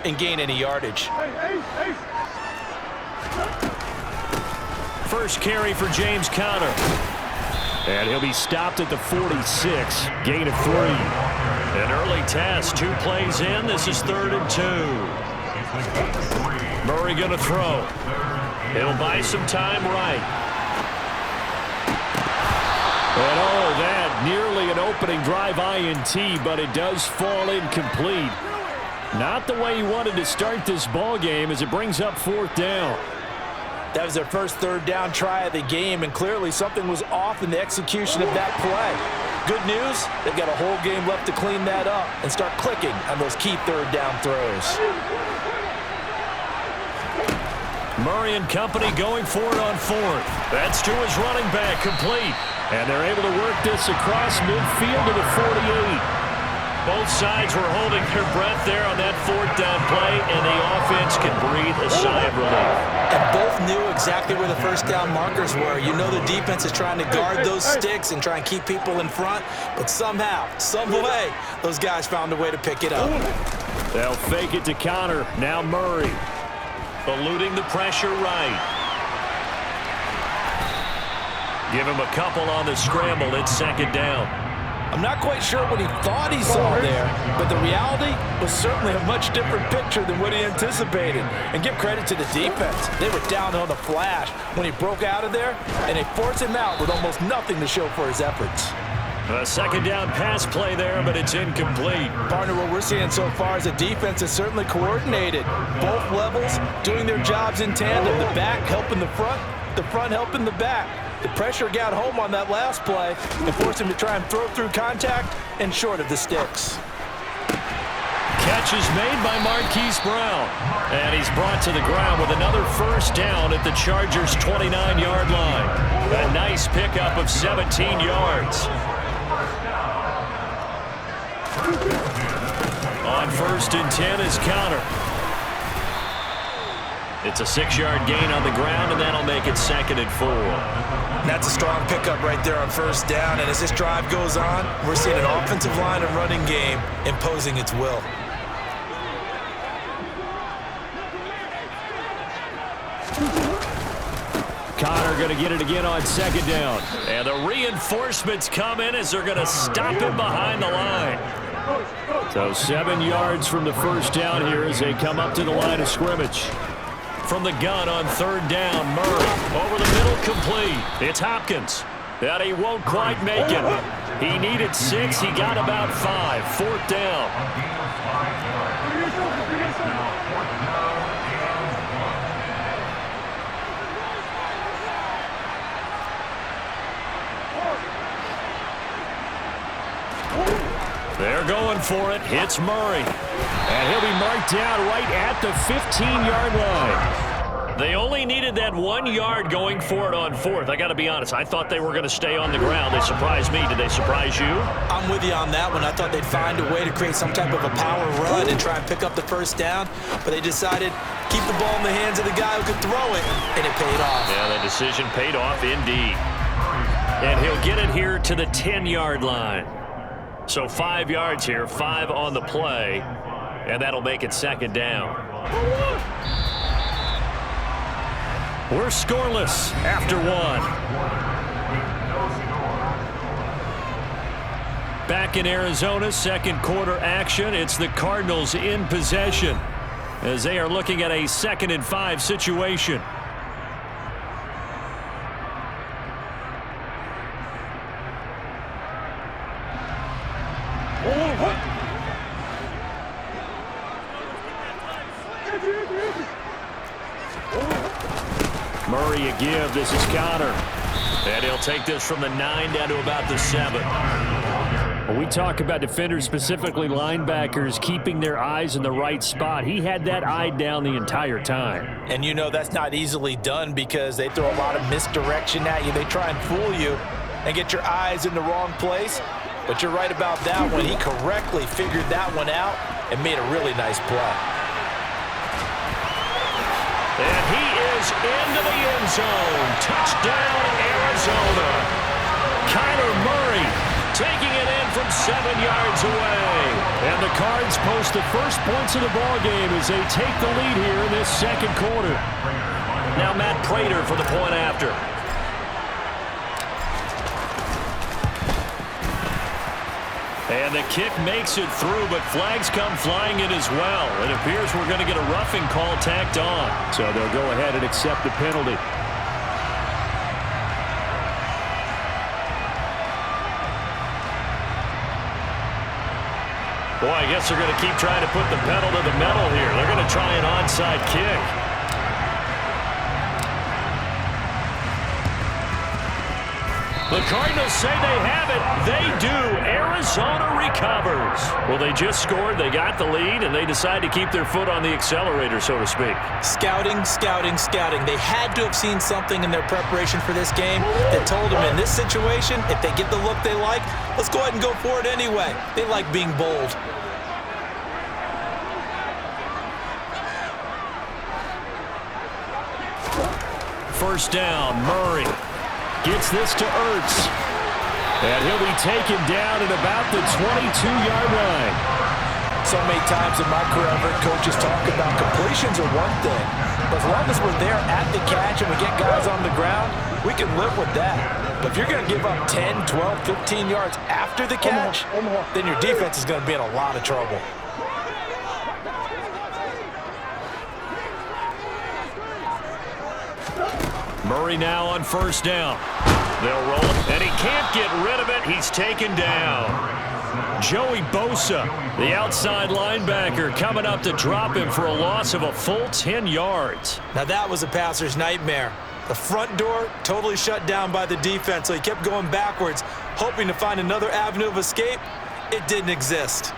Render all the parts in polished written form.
and gain any yardage. First carry for James Conner. And he'll be stopped at the 46. Gain of 3. An early test. 2 plays in. This is 3rd and 2. Murray going to throw. He'll buy some time right. And oh, that nearly an opening drive INT, but it does fall incomplete. Not the way he wanted to start this ball game as it brings up 4th down. That was their first 3rd down try of the game, and clearly something was off in the execution of that play. Good news, they've got a whole game left to clean that up and start clicking on those key 3rd down throws. Murray and company going for it on 4th. That's to his running back, complete. And they're able to work this across midfield to the 48. Both sides were holding their breath there on that 4th down play, and the offense can breathe a sigh of relief. And both knew exactly where the first down markers were. You know the defense is trying to guard those sticks and try and keep people in front, but somehow, some way, those guys found a way to pick it up. They'll fake it to Conner. Now Murray. Eluding the pressure right. Give him a couple on the scramble. It's 2nd down. I'm not quite sure what he thought he saw there, but the reality was certainly a much different picture than what he anticipated. And give credit to the defense. They were down on the flash when he broke out of there, and they forced him out with almost nothing to show for his efforts. A 2nd down pass play there, but it's incomplete. Partner, what we're seeing so far is the defense is certainly coordinated. Both levels doing their jobs in tandem. The back helping the front helping the back. The pressure got home on that last play and forced him to try and throw through contact and short of the sticks. Catch is made by Marquise Brown. And he's brought to the ground with another 1st down at the Chargers' 29-yard line. A nice pickup of 17 yards. On 1st and 10 is Conner. It's a 6-yard gain on the ground, and that'll make it 2nd and 4. That's a strong pickup right there on 1st down, and as this drive goes on, we're seeing an offensive line and running game imposing its will. Conner going to get it again on 2nd down. And the reinforcements come in as they're going to stop him behind the line. So 7 yards from the 1st down here as they come up to the line of scrimmage. From the gun on 3rd down, Murray over the middle, complete. It's Hopkins. That he won't quite make it. He needed 6. He got about 5. 4th down. They're going for it. Hits Murray. And he'll be marked down right at the 15-yard line. They only needed that 1 yard going for it on 4th. I got to be honest. I thought they were going to stay on the ground. They surprised me. Did they surprise you? I'm with you on that one. I thought they'd find a way to create some type of a power run and try and pick up the 1st down. But they decided keep the ball in the hands of the guy who could throw it, and it paid off. Yeah, that decision paid off indeed. And he'll get it here to the 10-yard line. So 5 yards here, 5 on the play, and that'll make it 2nd down. We're scoreless after 1. Back in Arizona, 2nd quarter action. It's the Cardinals in possession as they are looking at a 2nd and 5 situation. Murray a give. This is Conner. And he'll take this from the 9 down to about the 7. When we talk about defenders, specifically linebackers, keeping their eyes in the right spot, he had that eye down the entire time. And you know that's not easily done because they throw a lot of misdirection at you. They try and fool you and get your eyes in the wrong place. But you're right about that one. He correctly figured that one out and made a really nice play. And he is into the end zone. Touchdown, Arizona. Kyler Murray taking it in from 7 yards away. And the Cards post the first points of the ball game as they take the lead here in this second quarter. Now Matt Prater for the point after. And the kick makes it through, but flags come flying in as well. It appears we're going to get a roughing call tacked on. So they'll go ahead and accept the penalty. Boy, I guess they're going to keep trying to put the pedal to the metal here. They're going to try an onside kick. The Cardinals say they have it. They do. Arizona recovers. Well, they just scored. They got the lead, and they decide to keep their foot on the accelerator, so to speak. Scouting, scouting, scouting. They had to have seen something in their preparation for this game that told them in this situation, if they get the look they like, let's go ahead and go for it anyway. They like being bold. First down, Murray gets this to Ertz. And he'll be taken down at about the 22-yard line. So many times in my career, I've heard coaches talk about completions are one thing. But as long as we're there at the catch and we get guys on the ground, we can live with that. But if you're going to give up 10, 12, 15 yards after the catch, then your defense is going to be in a lot of trouble. Murray now on first down. They'll roll it, and he can't get rid of it. He's taken down. Joey Bosa, the outside linebacker, coming up to drop him for a loss of a full 10 yards. Now that was a passer's nightmare. The front door totally shut down by the defense, so he kept going backwards, hoping to find another avenue of escape. It didn't exist.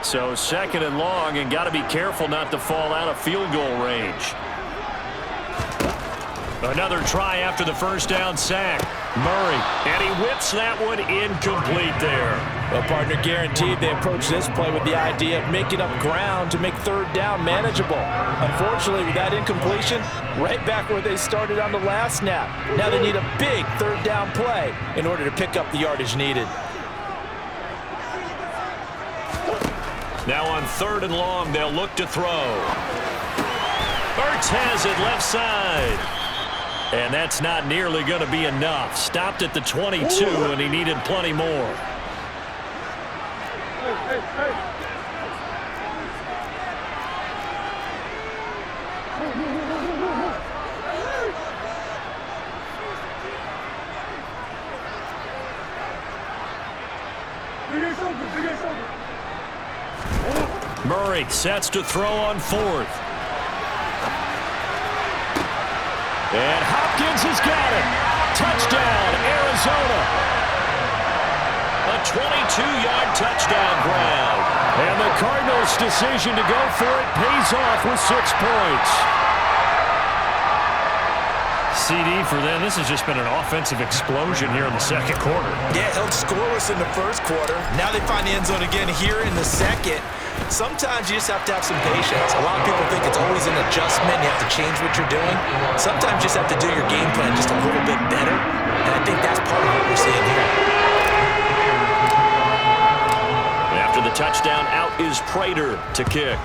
So second and long, and got to be careful not to fall out of field goal range. Another try after the first down sack. Murray, and he whips that one incomplete there. Well, partner, guaranteed they approach this play with the idea of making up ground to make third down manageable. Unfortunately, with that incompletion, right back where they started on the last snap. Now they need a big third down play in order to pick up the yardage needed. Now on third and long, they'll look to throw. Ertz has it left side. And that's not nearly going to be enough. Stopped at the 22, and he needed plenty more. Murray sets to throw on fourth. And Hopkins has got it. Touchdown, Arizona. A 22-yard touchdown grab. And the Cardinals' decision to go for it pays off with 6 points. CD for them. This has just been an offensive explosion here in the second quarter. Yeah, held scoreless in the first quarter. Now they find the end zone again here in the second. Sometimes you just have to have some patience. A lot of people think it's always an adjustment. You have to change what you're doing. Sometimes you just have to do your game plan just a little bit better. And I think that's part of what we're seeing here. After the touchdown, out is Prater to kick.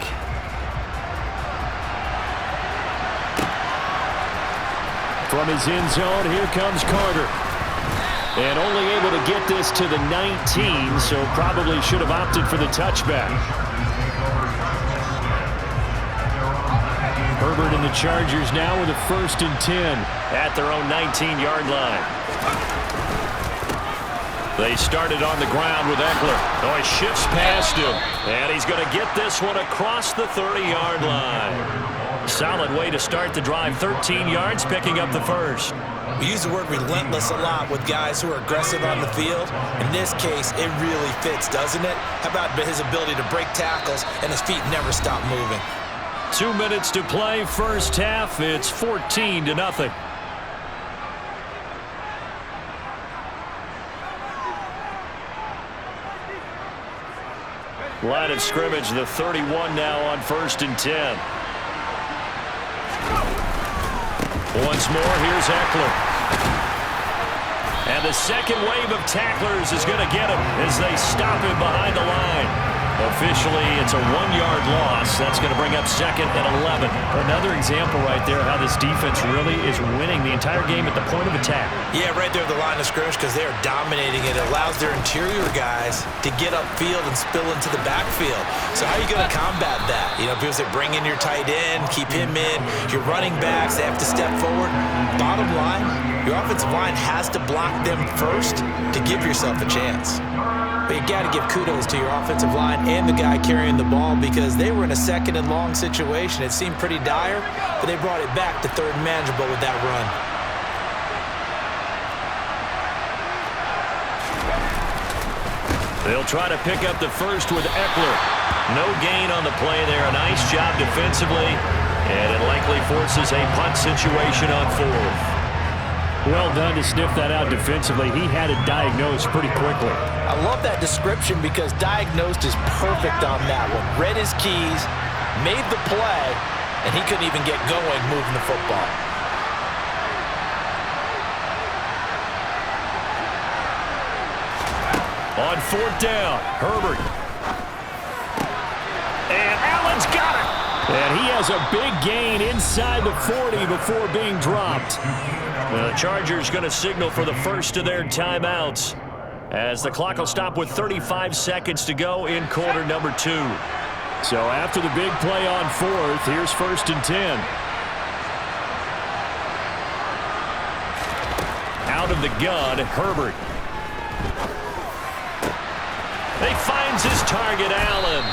From his end zone, here comes Carter. And only able to get this to the 19, so probably should have opted for the touchback. Herbert and the Chargers now with a 1st and 10 at their own 19-yard line. They started on the ground with Eckler. Oh, he shifts past him. And he's going to get this one across the 30-yard line. Solid way to start the drive. 13 yards, picking up the first. We use the word relentless a lot with guys who are aggressive on the field. In this case, it really fits, doesn't it? How about his ability to break tackles and his feet never stop moving? 2 minutes to play, first half. It's 14-0. Line of scrimmage, the 31 now on 1st and 10. Once more, here's Eckler. And the second wave of tacklers is going to get him as they stop him behind the line. Officially, it's a 1-yard loss. That's going to bring up 2nd and 11. Another example right there how this defense really is winning the entire game at the point of attack. Yeah, right there at the line of scrimmage because they are dominating it. It allows their interior guys to get upfield and spill into the backfield. So how are you going to combat that? You know, people say bring in your tight end, keep him in. Your running backs, they have to step forward. Bottom line, your offensive line has to block them first to give yourself a chance. But you got to give kudos to your offensive line and the guy carrying the ball because they were in a 2nd and long situation. It seemed pretty dire, but they brought it back to 3rd and manageable with that run. They'll try to pick up the first with Eckler. No gain on the play there. A nice job defensively, and it likely forces a punt situation on 4th. Well done to sniff that out defensively. He had it diagnosed pretty quickly. I love that description because diagnosed is perfect on that one. Read his keys, made the play, and he couldn't even get going moving the football. On 4th down, Herbert. And Allen's got it. And he has a big gain inside the 40 before being dropped. The Chargers going to signal for the first of their timeouts as the clock will stop with 35 seconds to go in quarter number 2. So after the big play on 4th, here's 1st and 10. Out of the gun, Herbert. He finds his target, Allen.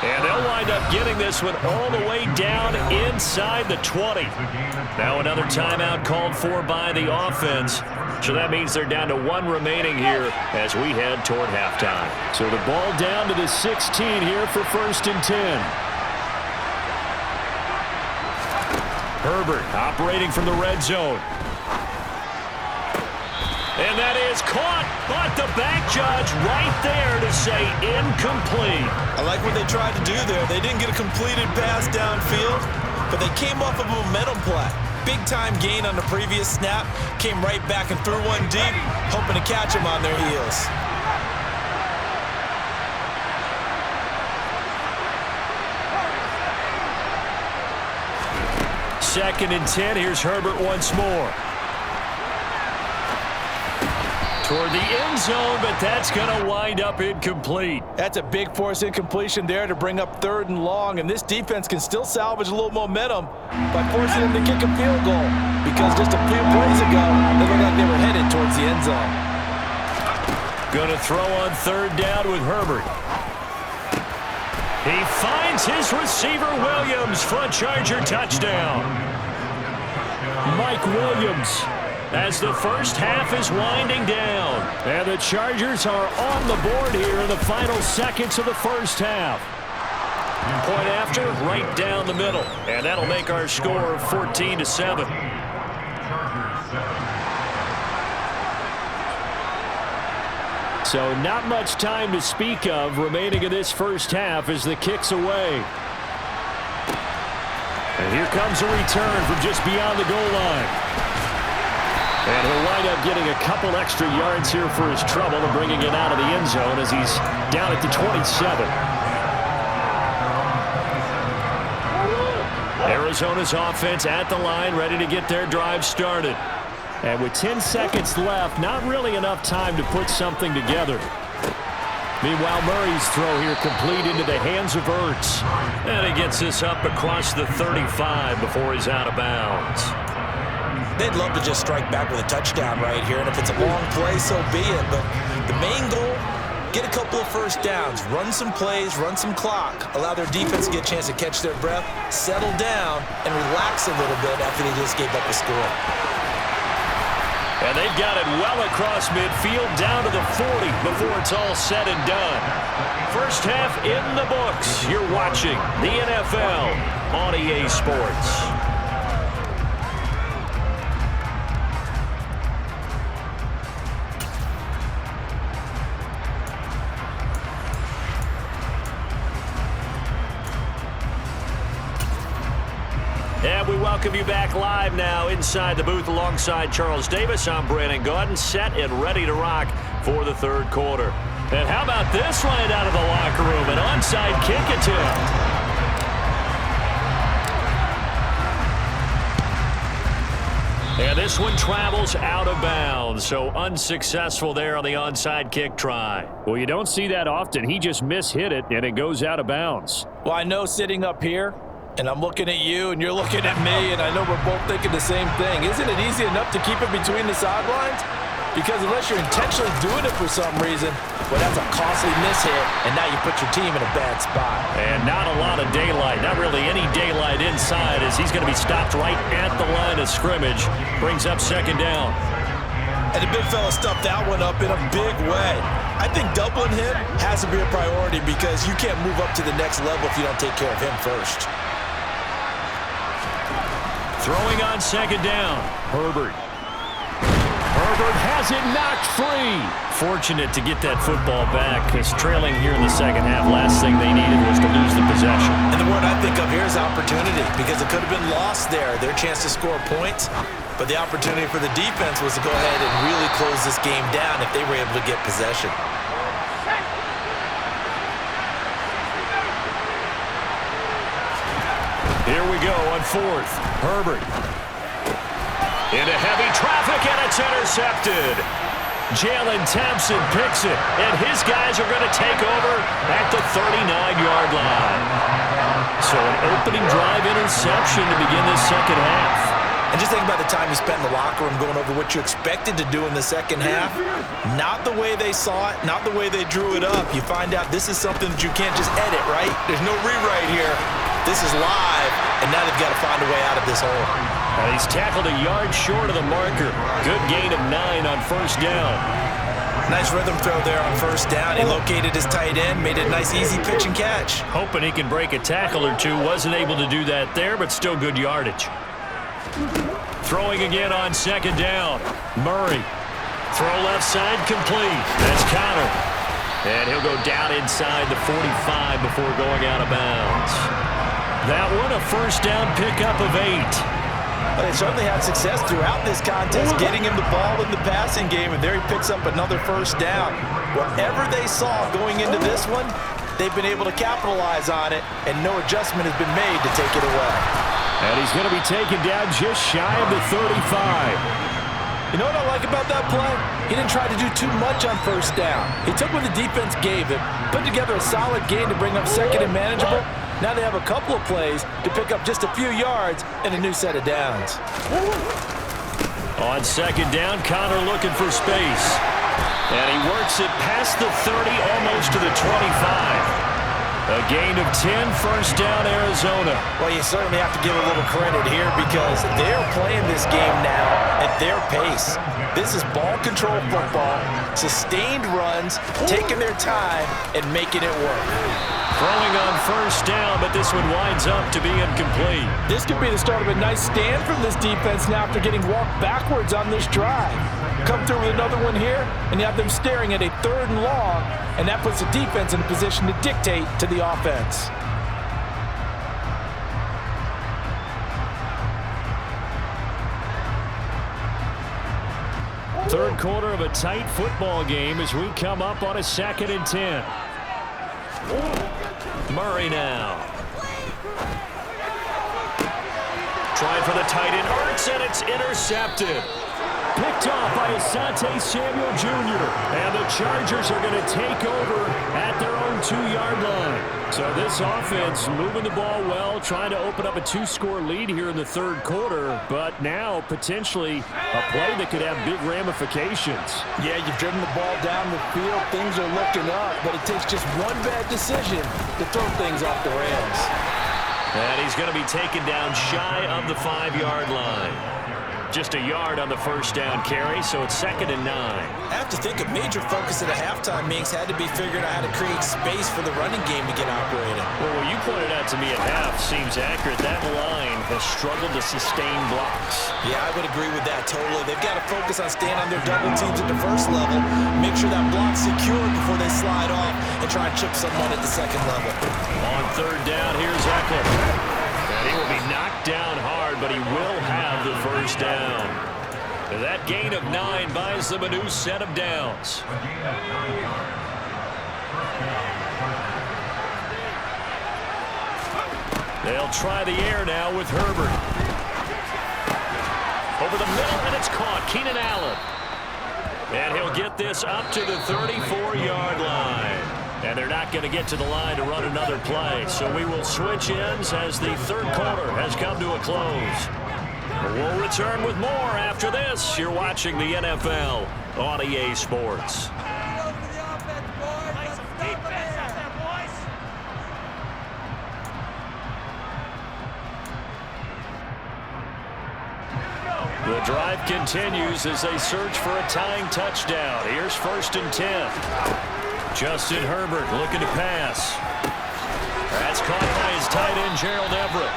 And they'll wind up getting this one all the way down inside the 20. Now another timeout called for by the offense. So that means they're down to 1 remaining here as we head toward halftime. So the ball down to the 16 here for 1st and 10. Herbert operating from the red zone. And that is caught, but the back judge right there to say incomplete. I like what they tried to do there. They didn't get a completed pass downfield, but they came off of a momentum play. Big-time gain on the previous snap, came right back and threw one deep, hoping to catch them on their heels. 2nd and 10. Here's Herbert once more. Toward the end zone, but that's going to wind up incomplete. That's a big force incompletion there to bring up 3rd and long, and this defense can still salvage a little momentum by forcing them to kick a field goal because just a few plays ago, they looked like they were headed towards the end zone. Going to throw on 3rd down with Herbert. He finds his receiver, Williams, for a Charger touchdown. Mike Williams, as the first half is winding down. And the Chargers are on the board here in the final seconds of the first half. Point after, right down the middle. And that'll make our score 14-7. So not much time to speak of remaining in this first half as the kick's away. And here comes a return from just beyond the goal line. And he'll wind up getting a couple extra yards here for his trouble and bringing it out of the end zone as he's down at the 27. Arizona's offense at the line, ready to get their drive started. And with 10 seconds left, not really enough time to put something together. Meanwhile, Murray's throw here complete into the hands of Ertz. And he gets this up across the 35 before he's out of bounds. They'd love to just strike back with a touchdown right here, and if it's a long play, so be it. But the main goal, get a couple of first downs, run some plays, run some clock, allow their defense to get a chance to catch their breath, settle down, and relax a little bit after they just gave up a score. And they've got it well across midfield down to the 40 before it's all said and done. First half in the books. You're watching the NFL on EA Sports. And we welcome you back live now inside the booth alongside Charles Davis. I'm Brandon Gaudin, set and ready to rock for the third quarter. And how about this right out of the locker room? An onside kick attempt. And this one travels out of bounds, so unsuccessful there on the onside kick try. Well, you don't see that often. He just mishit it, and it goes out of bounds. Well, I know sitting up here, and I'm looking at you, and you're looking at me, and I know we're both thinking the same thing. Isn't it easy enough to keep it between the sidelines? Because unless you're intentionally doing it for some reason, well, that's a costly mishit, and now you put your team in a bad spot. And not a lot of daylight, not really any daylight inside, as he's going to be stopped right at the line of scrimmage. Brings up second down. And the big fella stuffed that one up in a big way. I think doubling him has to be a priority because you can't move up to the next level if you don't take care of him first. Throwing on second down. Herbert has it knocked free. Fortunate to get that football back, because trailing here in the second half, last thing they needed was to lose the possession. And the word I think of here is opportunity, because it could have been lost there, their chance to score points. But the opportunity for the defense was to go ahead and really close this game down if they were able to get possession. Here we go on fourth. Herbert. Into heavy traffic, and it's intercepted. Jalen Thompson picks it, and his guys are going to take over at the 39-yard line. So an opening drive interception to begin this second half. And just think about the time you spent in the locker room going over what you expected to do in the second half. Not the way they saw it, not the way they drew it up. You find out this is something that you can't just edit, right? There's no rewrite here. This is live, and now they've got to find a way out of this hole. And he's tackled a yard short of the marker. Good gain of 9 on first down. Nice rhythm throw there on first down. He located his tight end, made it a nice easy pitch and catch. Hoping he can break a tackle or two. Wasn't able to do that there, but still good yardage. Throwing again on second down. Murray. Throw left side complete. That's Connor. And he'll go down inside the 45 before going out of bounds. That one a first down pickup of 8. Well, they certainly had success throughout this contest, getting him the ball in the passing game, and there he picks up another first down. Whatever they saw going into this one, they've been able to capitalize on it, and no adjustment has been made to take it away. And he's going to be taken down just shy of the 35. You know what I like about that play? He didn't try to do too much on first down. He took what the defense gave him, put together a solid game to bring up second and manageable. Now they have a couple of plays to pick up just a few yards and a new set of downs. On second down, Connor looking for space. And he works it past the 30, almost to the 25. A gain of 10, first down, Arizona. Well, you certainly have to give a little credit here because they're playing this game now at their pace. This is ball control football, sustained runs, taking their time, and making it work. Throwing on first down, but this one winds up to be incomplete. This could be the start of a nice stand from this defense now after getting walked backwards on this drive. Come through with another one here, and you have them staring at a 3rd and long, and that puts the defense in a position to dictate to the offense. Third quarter of a tight football game as we come up on a 2nd and 10. Murray now. Trying for the tight end, Hurts, and it's intercepted. Picked off by Asante Samuel Jr. And the Chargers are going to take over at their own 2-yard line. So this offense moving the ball well, trying to open up a 2-score lead here in the third quarter, but now potentially a play that could have big ramifications. Yeah, you've driven the ball down the field. Things are looking up, but it takes just one bad decision to throw things off the rails. And he's going to be taken down shy of the 5-yard line. Just a yard on the first down carry, so it's 2nd and 9. I have to think a major focus at a halftime, Minks, had to be figuring out how to create space for the running game to get operating. Well, what you pointed out to me at half seems accurate. That line has struggled to sustain blocks. Yeah, I would agree with that totally. They've got to focus on staying on their double teams at the first level, make sure that block's secure before they slide off, and try and chip someone at the second level. On third down, here's Eckler. And he will be knocked down hard. but he will have the first down. That gain of 9 buys them a new set of downs. They'll try the air now with Herbert. Over the middle, and it's caught. Keenan Allen. And he'll get this up to the 34-yard line. And they're not going to get to the line to run another play. So we will switch ends as the third quarter has come to a close. We'll return with more after this. You're watching the NFL on EA Sports. The drive continues as they search for a tying touchdown. Here's 1st and 10. Justin Herbert looking to pass. That's caught by his tight end, Gerald Everett.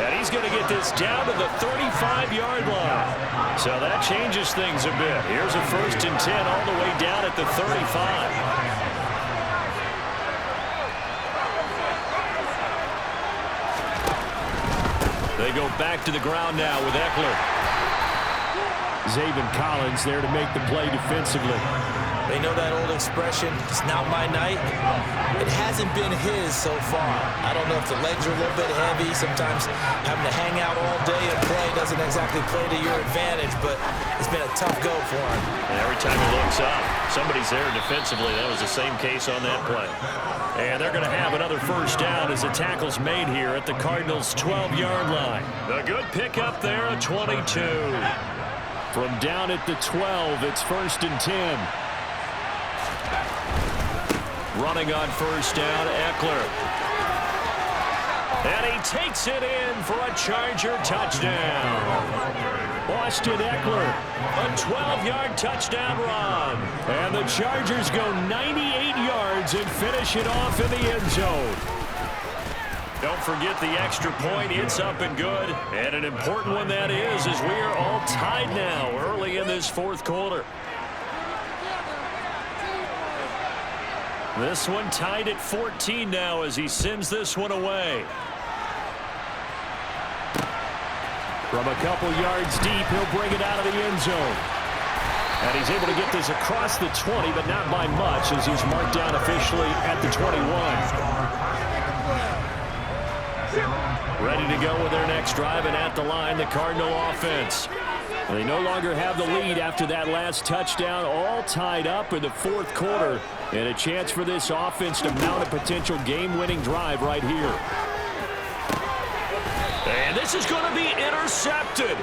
And he's going to get this down to the 35-yard line. So that changes things a bit. Here's a 1st and 10 all the way down at the 35. They go back to the ground now with Eckler. Zaven Collins there to make the play defensively. They know that old expression, it's not my night. It hasn't been his so far. I don't know if the legs are a little bit heavy. Sometimes having to hang out all day and play doesn't exactly play to your advantage, but it's been a tough go for him. And every time he looks up, somebody's there defensively. That was the same case on that play. And they're going to have another first down as the tackle's made here at the Cardinals' 12-yard line. A good pickup there at 22. From down at the 12, it's 1st and 10. Running on first down, Eckler. And he takes it in for a Charger touchdown. Austin Eckler, a 12-yard touchdown run. And the Chargers go 98 yards and finish it off in the end zone. Don't forget the extra point. It's up and good. And an important one that is, as we are all tied now early in this fourth quarter. This one tied at 14 now as he sends this one away. From a couple yards deep, he'll bring it out of the end zone. And he's able to get this across the 20, but not by much as he's marked down officially at the 21. Ready to go with their next drive, and at the line, the Cardinal offense. They no longer have the lead after that last touchdown, all tied up in the fourth quarter, and a chance for this offense to mount a potential game-winning drive right here. And this is going to be intercepted.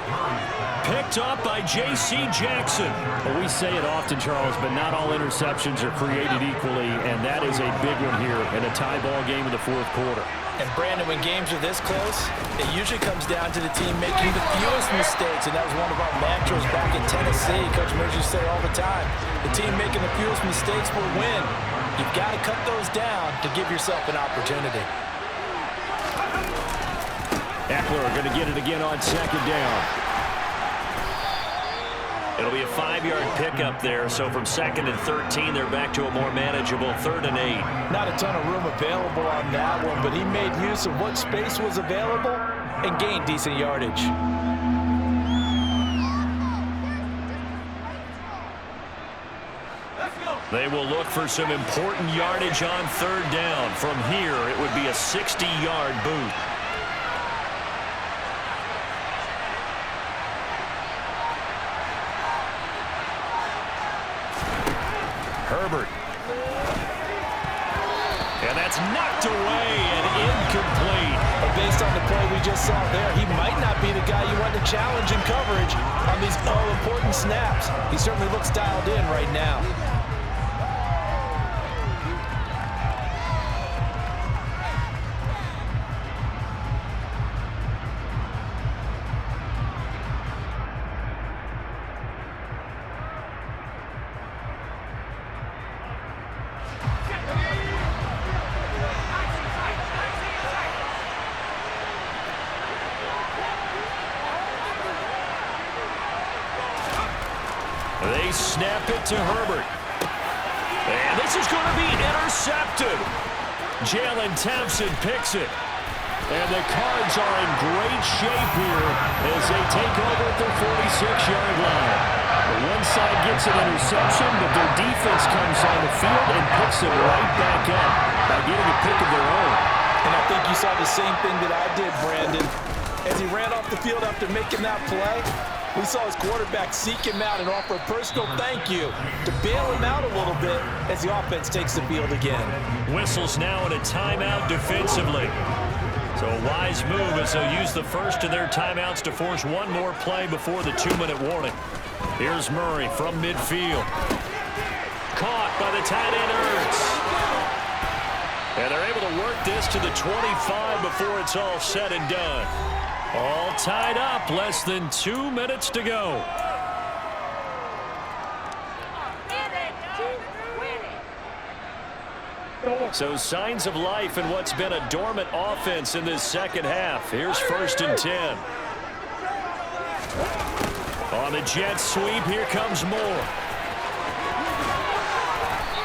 Picked up by J.C. Jackson. Well, we say it often, Charles, but not all interceptions are created equally, and that is a big one here in a tie ball game in the fourth quarter. And Brandon, when games are this close, it usually comes down to the team making the fewest mistakes, and that was one of our mantras back in Tennessee. Coach Merge used to say all the time, the team making the fewest mistakes will win. You've got to cut those down to give yourself an opportunity. Eckler going to get it again on second down. It'll be a 5-yard pickup there, so from 2nd and 13, they're back to a more manageable 3rd and 8. Not a ton of room available on that one, but he made use of what space was available and gained decent yardage. They will look for some important yardage on 3rd down. From here, it would be a 60-yard boot. Herbert. And that's knocked away and incomplete. But based on the play we just saw there, he might not be the guy you want to challenge in coverage on these all-important snaps. He certainly looks dialed in right now. They snap it to Herbert. And this is going to be intercepted. Jalen Thompson picks it. And the Cards are in great shape here as they take over at their 46-yard line. The one side gets an interception, but their defense comes on the field and picks it right back up by getting a pick of their own. And I think you saw the same thing that I did, Brandon. As he ran off the field after making that play, we saw his quarterback seek him out and offer a personal thank you to bail him out a little bit as the offense takes the field again. Whistles now in a timeout defensively. So a wise move as they'll use the first of their timeouts to force one more play before the 2-minute warning. Here's Murray from midfield. Caught by the tight end Ertz. And they're able to work this to the 25 before it's all said and done. All tied up, less than 2 minutes to go. So signs of life in what's been a dormant offense in this second half. Here's 1st and 10. On the jet sweep, here comes Moore.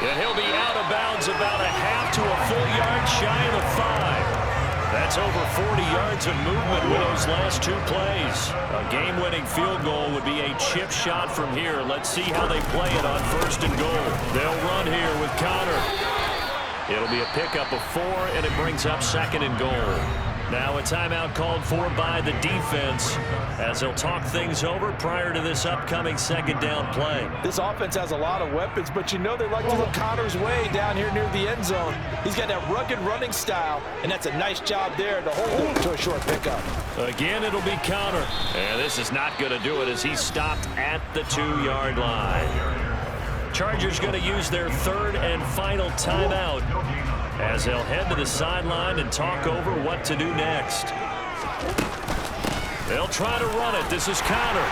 And he'll be out of bounds about a half to a full yard shy of the 5. That's over 40 yards of movement with those last 2 plays. A game-winning field goal would be a chip shot from here. Let's see how they play it on 1st and goal. They'll run here with Connor. It'll be a pickup of 4, and it brings up 2nd and goal. Now a timeout called for by the defense as they'll talk things over prior to this upcoming 2nd down play. This offense has a lot of weapons, but you know they like to look Connor's way down here near the end zone. He's got that rugged running style, and that's a nice job there to hold him to a short pickup. Again, it'll be Connor. And this is not going to do it as he's stopped at the 2-yard line. Chargers going to use their 3rd and final timeout as they'll head to the sideline and talk over what to do next. They'll try to run it. This is Connor.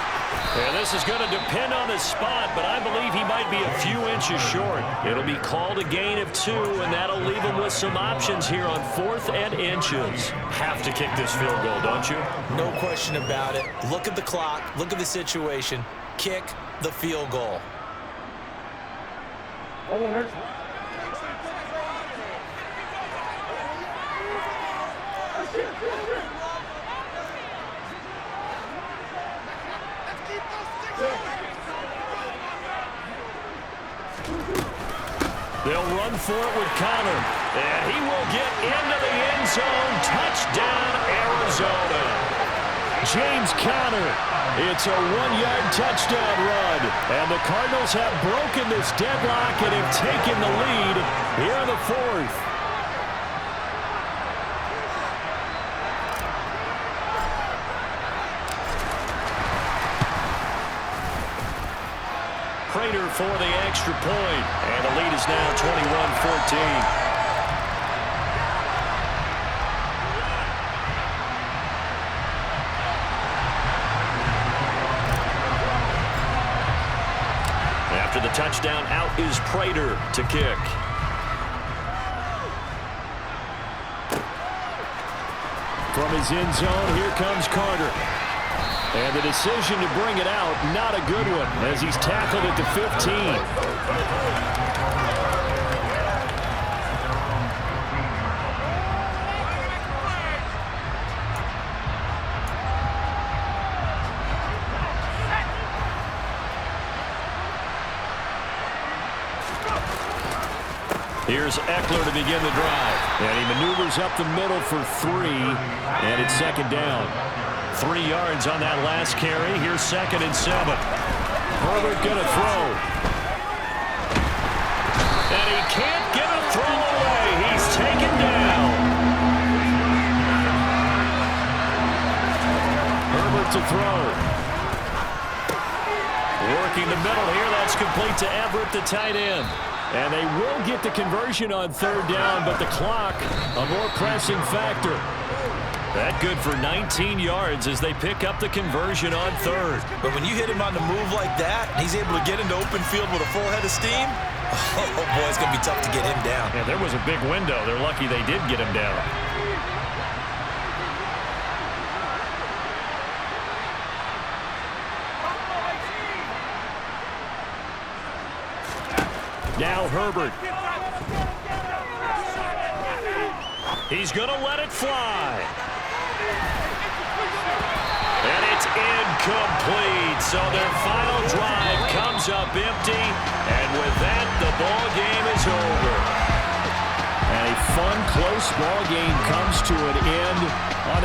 And this is going to depend on his spot, but I believe he might be a few inches short. It'll be called a gain of 2, and that'll leave him with some options here on 4th and inches. Have to kick this field goal, don't you? No question about it. Look at the clock. Look at the situation. Kick the field goal. They'll run for it with Connor. And he will get into the end zone. Touchdown, Arizona. James Conner. It's a 1-yard touchdown run. And the Cardinals have broken this deadlock and have taken the lead here in the 4th. Prater for the extra point. And the lead is now 21-14. After the touchdown, out is Prater to kick. From his end zone, here comes Carter. And the decision to bring it out, not a good one, as he's tackled at the 15. Here's Eckler to begin the drive. And he maneuvers up the middle for 3. And it's 2nd down. 3 yards on that last carry. Here's 2nd and 7. Herbert gonna throw. And he can't get a throw away. He's taken down. Herbert to throw. Working the middle here. That's complete to Everett, the tight end. And they will get the conversion on 3rd down, but the clock, a more pressing factor. That good for 19 yards as they pick up the conversion on 3rd. But when you hit him on the move like that, he's able to get into open field with a full head of steam. Oh, boy, it's going to be tough to get him down. Yeah, there was a big window. They're lucky they did get him down. Now Herbert. He's going to let it fly. And it's incomplete. So their final drive comes up empty. And with that, the ball game is over. And a fun, close ball game comes to an end on that.